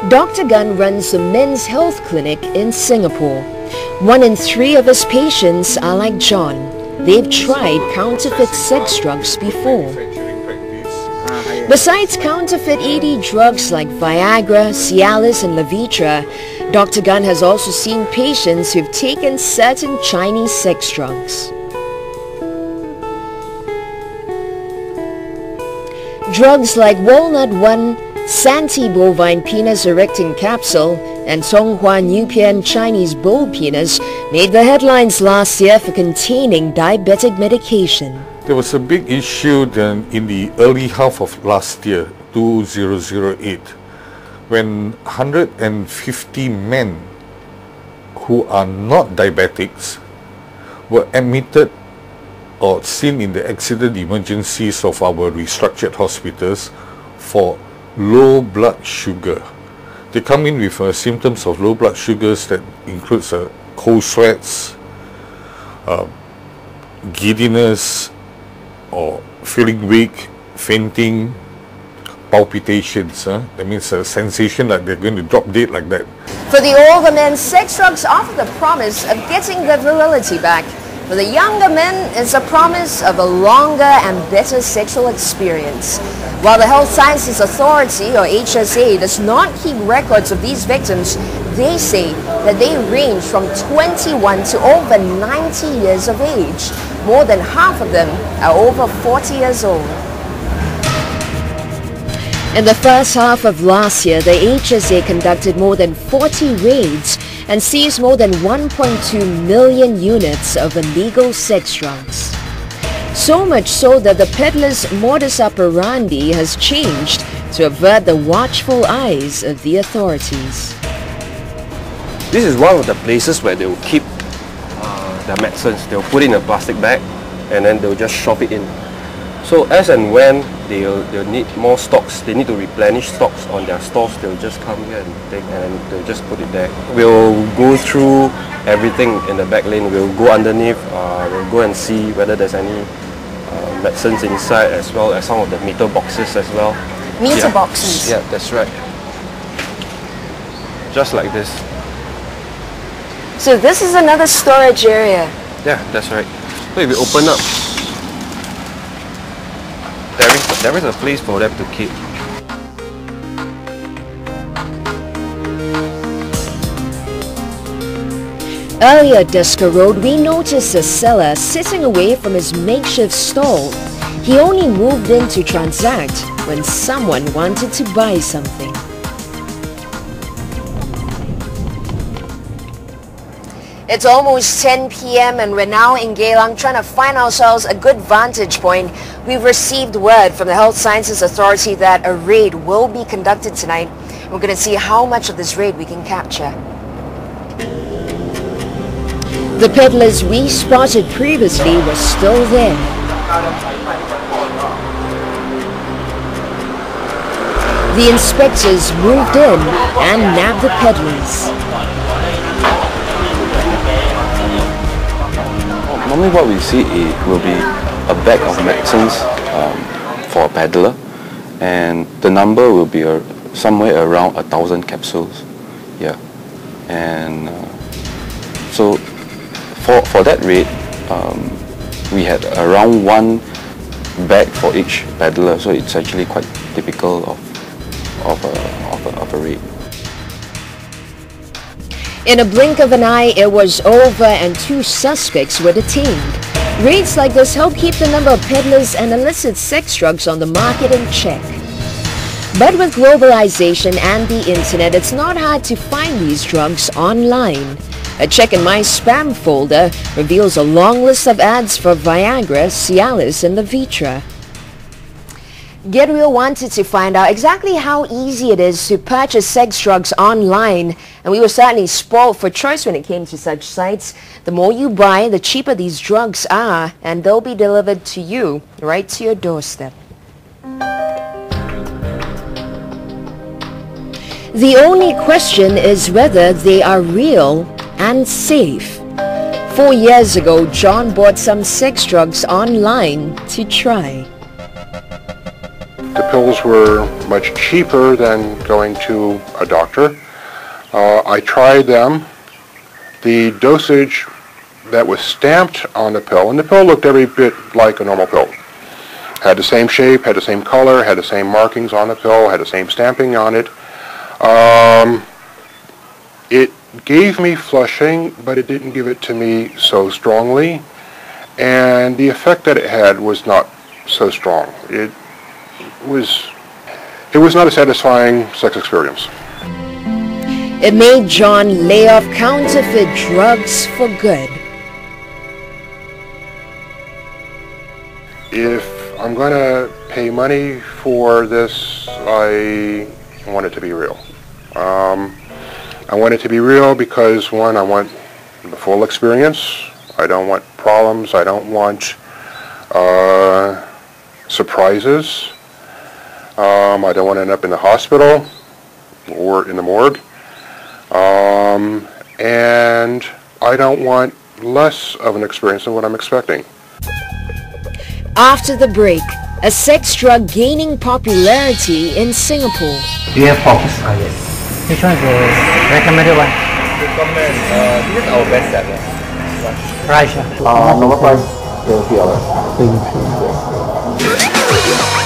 Dr. Gun runs a men's health clinic in Singapore. 1 in 3 of his patients are like John. They've tried counterfeit sex drugs before. Besides counterfeit ED drugs like Viagra, Cialis and Levitra, Dr. Gun has also seen patients who've taken certain Chinese sex drugs. Drugs like Walnut 1, Santi bovine penis erecting capsule and Songhua Nupian Chinese bull penis made the headlines last year for containing diabetic medication. There was a big issue then in the early half of last year, 2008, when 150 men who are not diabetics were admitted or seen in the accident emergencies of our restructured hospitals for low blood sugar. They come in with symptoms of low blood sugars that includes cold sweats, giddiness, or feeling weak, fainting, palpitations. That means a sensation like they're going to drop dead like that. For the older men, sex drugs offer the promise of getting their virility back. For the younger men, it's a promise of a longer and better sexual experience. While the Health Sciences Authority, or HSA, does not keep records of these victims, they say that they range from 21 to over 90 years of age. More than half of them are over 40 years old. In the first half of last year, the HSA conducted more than 40 raids and seized more than 1.2 million units of illegal sex drugs. So much so that the peddlers' modus operandi has changed to avert the watchful eyes of the authorities. This is one of the places where they will keep their medicines. They'll put it in a plastic bag and then they'll just shove it in. So as and when they'll need more stocks, they need to replenish stocks on their stores, they'll just come here and take and they'll just put it there. We'll go through everything in the back lane. We'll go underneath, we'll go and see whether there's any medicines inside, as well as some of the meter boxes as well. Meter boxes? Yeah, that's right. Just like this. So this is another storage area? Yeah, that's right. So if you open up, there is a place for them to keep. Earlier at Desker Road, we noticed a seller sitting away from his makeshift stall. He only moved in to transact when someone wanted to buy something. It's almost 10 p.m. and we're now in Geylang trying to find ourselves a good vantage point. We've received word from the Health Sciences Authority that a raid will be conducted tonight. We're going to see how much of this raid we can capture. The peddlers we spotted previously were still there. The inspectors moved in and nabbed the peddlers. Normally what we see will be a bag of medicines for a peddler, and the number will be somewhere around 1,000 capsules. Yeah, and so for that rate, we had around 1 bag for each peddler, so it's actually quite typical of a rate. In a blink of an eye, it was over and 2 suspects were detained. Raids like this help keep the number of peddlers and illicit sex drugs on the market in check. But with globalization and the internet, it's not hard to find these drugs online. A check in my spam folder reveals a long list of ads for Viagra, Cialis and Levitra. Get Real wanted to find out exactly how easy it is to purchase sex drugs online, and we were certainly spoiled for choice when it came to such sites. The more you buy, the cheaper these drugs are, and they'll be delivered to you right to your doorstep. The only question is whether they are real and safe. 4 years ago, John bought some sex drugs online to try. The pills were much cheaper than going to a doctor. I tried them. The dosage that was stamped on the pill, and the pill looked every bit like a normal pill. Had the same shape, had the same color, had the same markings on the pill, had the same stamping on it. It gave me flushing, but it didn't give it to me so strongly, and the effect that it had was not so strong. It was not a satisfying sex experience. It made John lay off counterfeit drugs for good. If I'm going to pay money for this, I want it to be real. I want it to be real because, one, I want the full experience. I don't want problems. I don't want surprises. I don't want to end up in the hospital or in the morgue. And I don't want less of an experience than what I'm expecting. After the break, a sex drug gaining popularity in Singapore. Do you have focus? Yes. Which one is the recommended one? Recommend, this is our best seller. Price? Normal price, $20. $20.